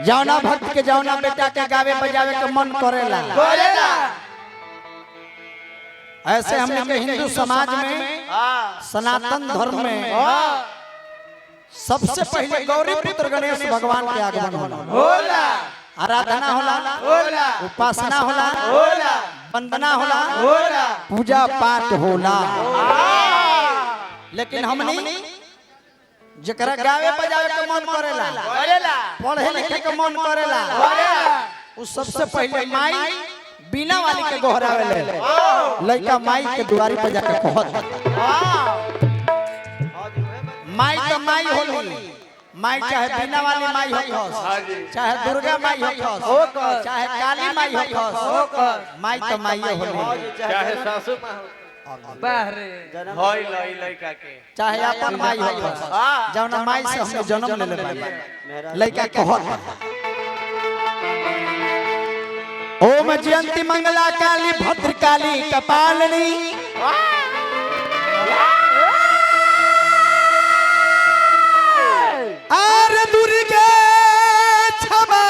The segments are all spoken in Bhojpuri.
जौना भक्त के जौना बेटा के गावे बजावे के मन करेला ऐसे हमने के हिंदू समाज में सनातन धर्म में सबसे पहले गौरी पुत्र गणेश भगवान के आगमन होला, आराधना होला, उपासना होला, वंदना होला, पूजा पाठ होला। लेकिन हमनी जकरा गावे बजावे के मन करेला, पढ़े लिखे के मन करेला, उस सबसे पहले माई बिना वाली के गोहरावे ले लड़का माई के दुआरी पर जाके कहत माई तो माई होली, माई चाहे बिना वाली माई हो, चाहे दुर्गा माई हो, चाहे काली माई हो, माई तो माई होली, चाहे सासू बाहरे होई लई लइका के चाहे अपन माई हो, जौना माई से हमने जन्म ले ले लइका कहत ओम जयंती मंगला काली भद्र काली कपालिनी आर दुर्गा क्षमा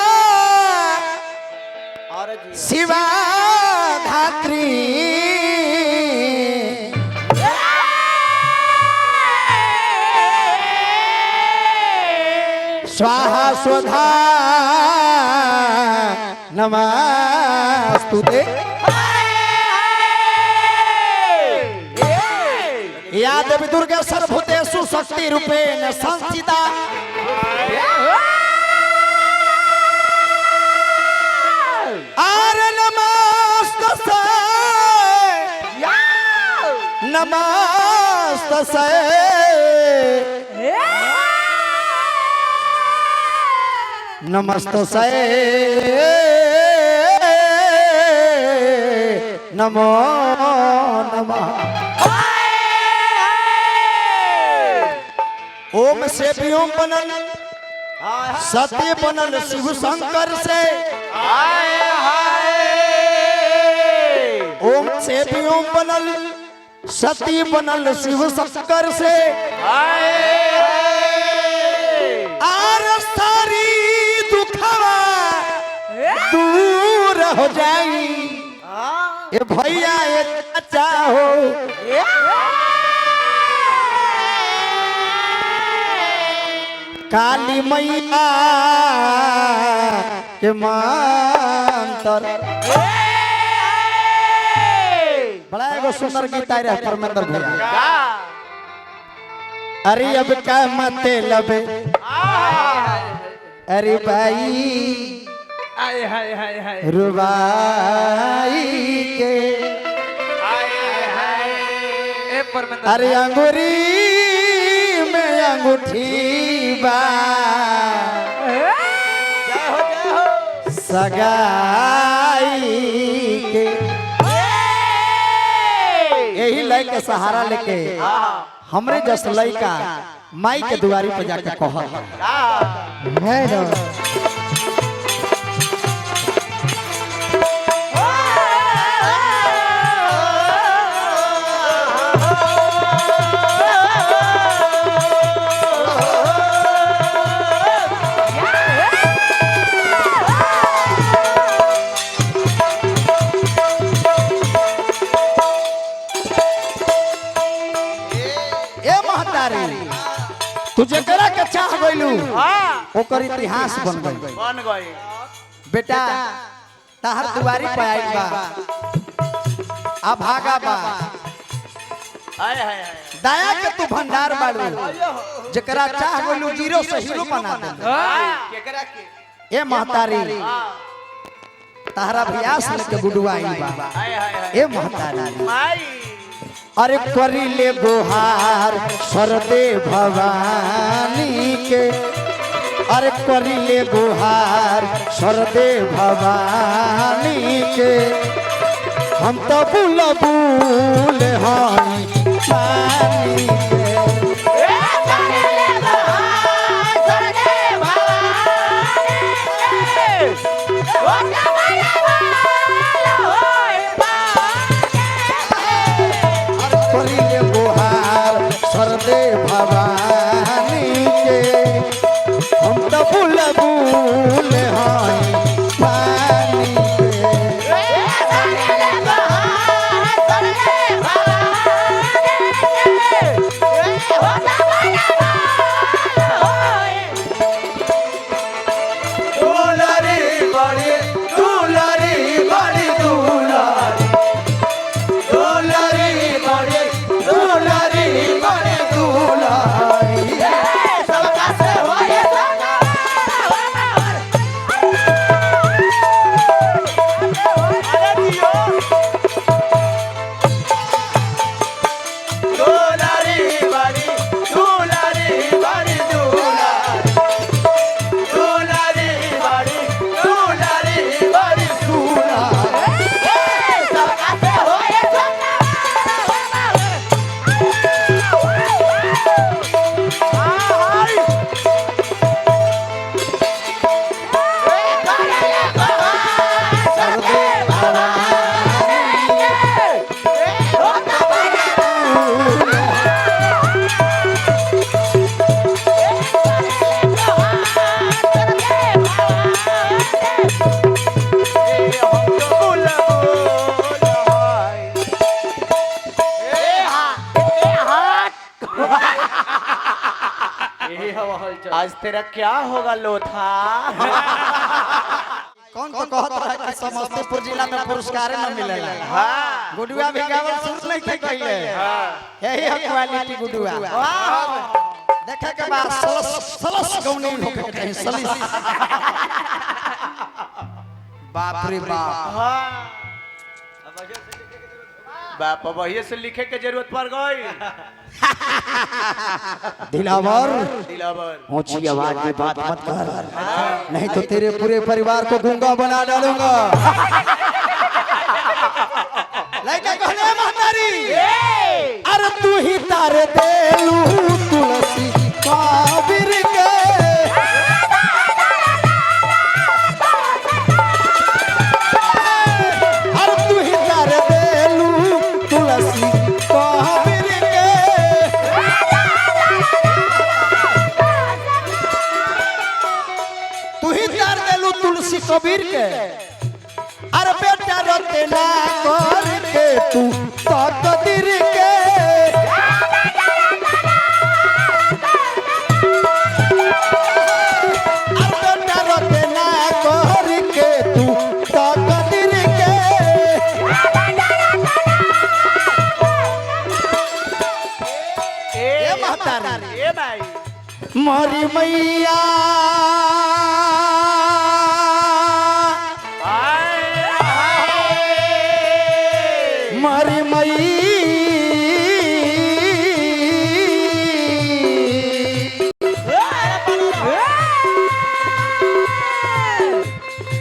शिवा धात्री स्वाहा स्वधा नमस्तुते। या देवी दुर्गा सर्वभूतेषु शक्ति रूपेण संस्थिता आरे नमस्तस्यै नमस्तस्यै नमस्तस्यै नमो नमः। ओम से भी ओम बनल सत्य बनल शिव शंकर से ओम से भी ओम बनल सत्य बनल शिव शंकर से आर सारी दुखवा दूर हो जाई ए भैया ए चाचा हो काली मैया के मंत्र बड़ा एगो सुंदर गीत आ रहा है परमेंद्र भैया। अरे अब का मतलब अरे भाई आय हाय हाय हाय रुबाई के ए परमेंद्र अरे अंगूरी में अंगूठी बा सगाई के यही लय के सहारा लेके हमरे जस लइका माई के दुआरी पर जाके कहत है ना तू जकरा के चाह गइलू ओकर इतिहास बन गई बेटा तहर दुआरी पे आइल बा आ भागा बा हाय हाय हाय दया के तू भंडार बाड़ू जकरा चाह गइलू जीरो से हीरो बना दे केकरा के ए महतारी तहरा भयास लेके गुडुआ आइल बा हाय हाय हाय ए महतारी माई अरे करी ले गुहार सरदे भवानी के अरे करी ले गुहार सरदे भवानी के हम तो बुल बुल हई पानी के सरदे भवानी के हम तो बुल बुल तेरा क्या होगा लोथा? कौन तो कहता है कि समस्तीपुर जिला में पुरस्कार न मिलेला। हाँ गुडुआ भी गावल सुन नहीं के कहिले। यही है क्वालिटी गुडुआ। देखे के बाद सलस गौनी होके कहीं सलिस। बाप रे बाप। बाप वही से लिखे के जरूरत पड़ गई। दिलावर दिलावर ऊंची आवाज में बात मत कर, नहीं तो तेरे पूरे परिवार को गूंगा बना डालूंगा। लड़का कहले महतारी, अरे तू ही तारे देलू तुलसी काबिर के, अरे तू ही तारे देलू तुलसी काबिर के, तू ही तार देलू तुलसी कबीर के। अरे बेटा रोते ना कर के तू तकदीर के, अरे बेटा रोते ना कर के तू तकदीर के। ए महतारी ए भाई मोरी मैया मरी मई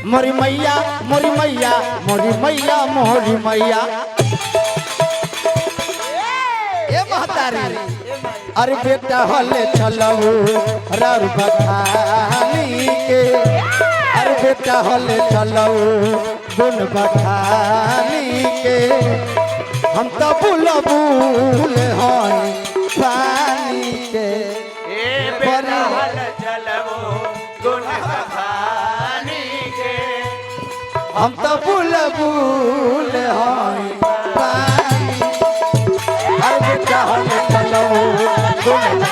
मोरी मैया मोरी मैया मोरी मैया मोरी मैया। ए महतारी अरे बेटा हले चलऊ रार बखानी के, अरे बेटा हले चलऊ गुन बखानी के, हम तो बुलबुल हैं पानी के। ए बेटा हल चलवो गुण बखानी के, हम तो बुलबुल हैं पानी, अरे बेटा हले चलऊ गुन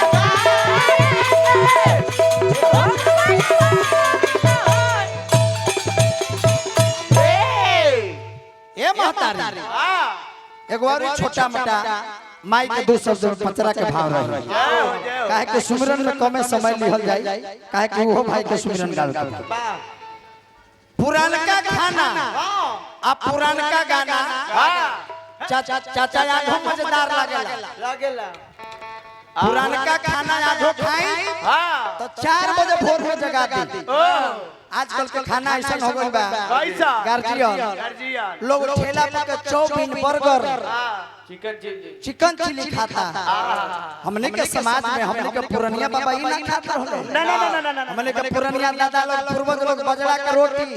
ए महतारी एगो और छोटा मोटा माई के दो शब्द में पचरा के भाव रही। काहे के सुमिरन में कमे समय लिहल जाई, काहे के वो भाई के सुमिरन गाल के पुरानका खाना आ पुरानका गाना चाचा आधो मजेदार लागेला। पुरानका खाना आधो खाई तो 4 बजे भोर में जगा दी। आजकल के खाना ऐसा हो गइल बा, गार्जियन लोग ठेला पे चाउमीन बर्गर चिकन चिली खाता। हमने के समाज में हमने के पुरनिया बाबा ही ना खाता होले। ना हमने के पुरनिया दादा लोग पूर्वज लोग बजरा के रोटी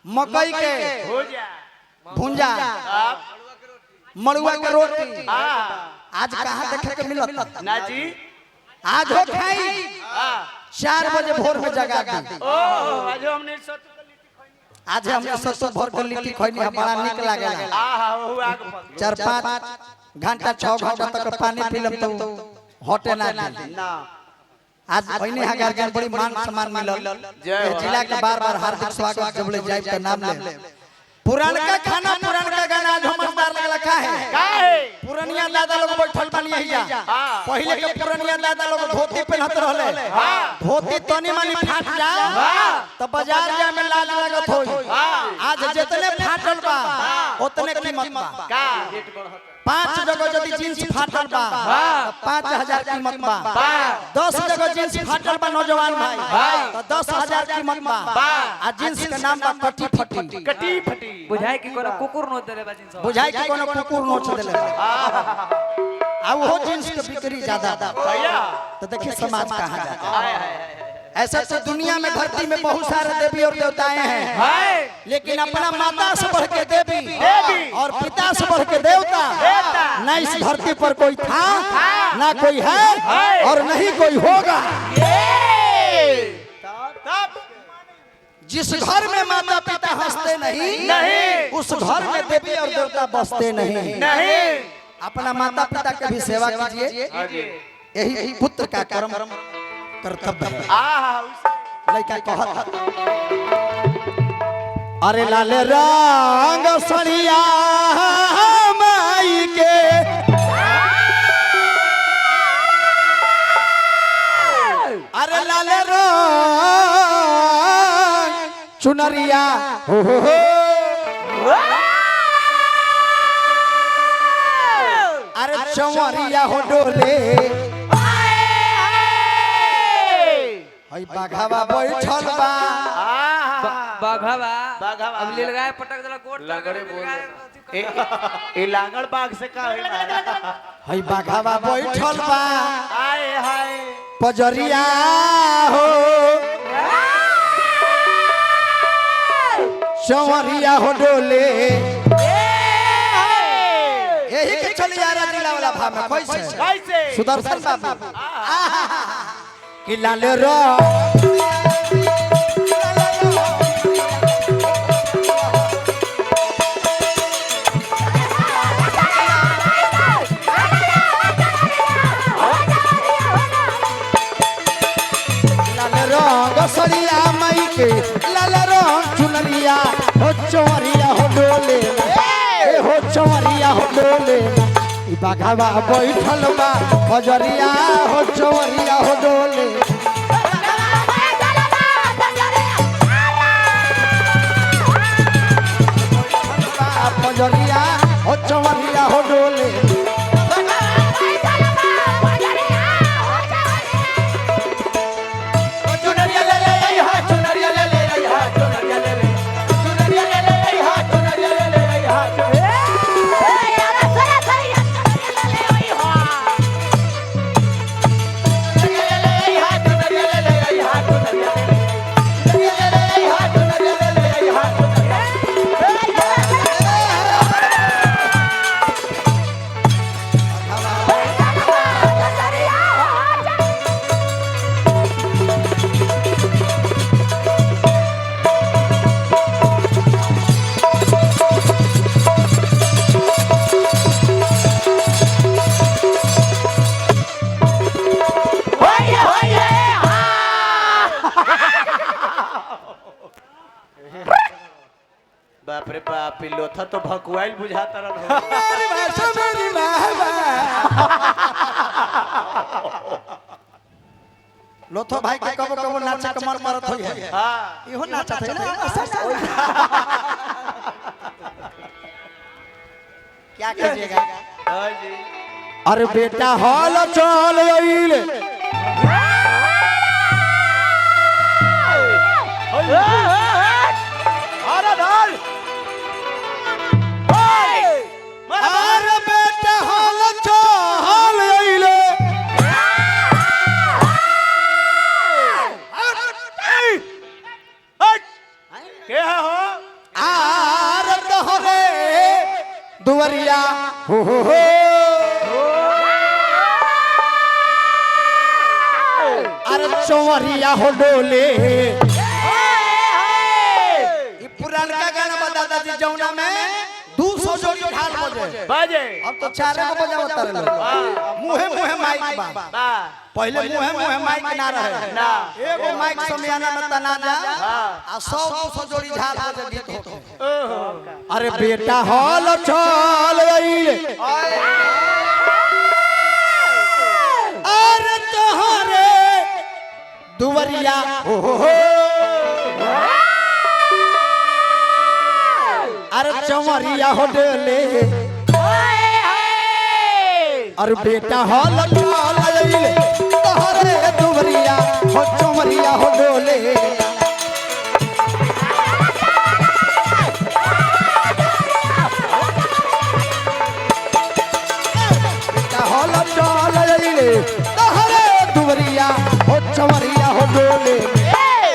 मकई के भुंजा मड़ुआ के रोटी आज कहाँ देखे के मिलत ना जी। आज हो खाई 4 बजे भोर में जगा दी। आज हमने आज हमने सरसों भोर के लिट्टी खइनी है, बड़ा निक लागेला। आहा वो आग 4-5 घंटा 6 घंटा तक पानी पीलम तो हटे ना दी। ना आज पहिने हा गार्जियन बड़ी मान सम्मान मिलल। जिला के बार-बार हार्दिक स्वागत जब ले जाए के नाम ले। पुरानका खाना पुरानका गाना आज मजेदार लगला काहे पुरनिया दादा लोग बैठल बानी यही जा। पहिले के पुरनिया दादा लोग धोती पहनत रहले, धोती तनी मानी फाट जा तो बाजार जाए में लाज लागत होई। आज जितने फाटल बा उतने कीमत बा। का रेट बढ़त 5 जगह यदि जींस फाटल बा 5000 कीमत बा। 10 जगह जींस फाटल बा नौजवान भाई तो 10000 कीमत बा। आ जींस के नाम बा कटी फटी। कटी फटी बुझाई कि कोनो कुकुर नोच देले बा जींस। बुझाई कि कोनो कुकुर नोच देले आ वो जींस के बिक्री ज्यादा भैया तो देखिए समाज कहां जाता हाय है। हाय ऐसा तो दुनिया में धरती में बहुत सारे देवी और देवताएं हैं, हाय लेकिन अपना माता से बढ़ के देवी देवी और पिता से बढ़ के देवता न इस धरती पर कोई था ना कोई है और नहीं कोई होगा। तब जिस घर में माता पिता हंसते नहीं उस घर में देवी और देवता बसते नहीं। अपना माता पिता की भी सेवा कीजिए, यही पुत्र का कर्म कर्तव्य है। उसे लड़का कहत अरे लाल रंग सड़िया माई के अरे लाल रंग चुनरिया हो अरे चौरिया हो डोले हई बाघावा बैठल बा बाघावा बाघावा। अब लीलगाय पटक देला गोट लगड़े बोल ए लांगड़ बाघ से का होई हई बाघावा बैठल बा हाय हाय पजरिया हो चौरिया हो डोले यही के चल यारा जिला वाला भाव में कैसे कैसे सुदर्शन बाबू कि लाल रो लाल रंग सड़िया माई के लाल रंग चुनरिया हो चौरिया हो डोले ए हो चौरिया हो डोले ई बाघावा बैठल बा पजरिया हो चौरिया हो डोले पजरिया हो चौरिया हो डोले चुनरिया ले ले आई हा चुनरिया ले ले आई हा चुनरिया ले ले चुनरिया ले ले आई हा चुनरिया ले ले आई हा बाप रे बाप लोथा तो भकुआइल बुझाता रहो मेरी भाषा मेरी बाबा लोथो भाई के कबो कबो नाचे कमर मारत होई है हां इहो नाचत है ना क्या कीजिएगा हां जी अरे बेटा हॉल चल आइल अरे डाल अरे बेटा हॉल चल आइल के हो आर तोहरे दुवरिया हो अरे चौरिया हो डोले ये पुराना गाना बता दादी जौना में 200 जोड़ी ढाल बजे बाजे अब तो चारे को बजावत रहे लोग मुहे मुहे माइक बा पहले मुहे मुहे माइक ना रहे ना एगो माइक समियाना में तना जा आ 100 जोड़ी ढाल बजे गीत होते अरे बेटा हॉल चल आइल अरे तोहरे दुवरिया हो अरे चौरिया हो डोले अरे बेटा हॉल चल आइल तोहरे दुवरिया हो चौरिया हो डोले बेटा हॉल चल आइल तोहरे दुवरिया हो चौरिया हो डोले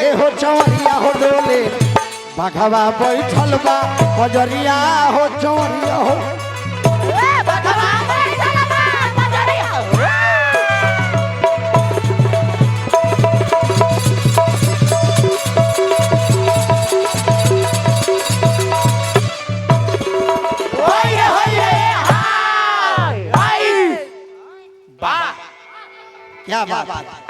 ए हो चौरिया हो डोले बाघावा बैठल बा पजरिया हो चौरिया हो क्या बात है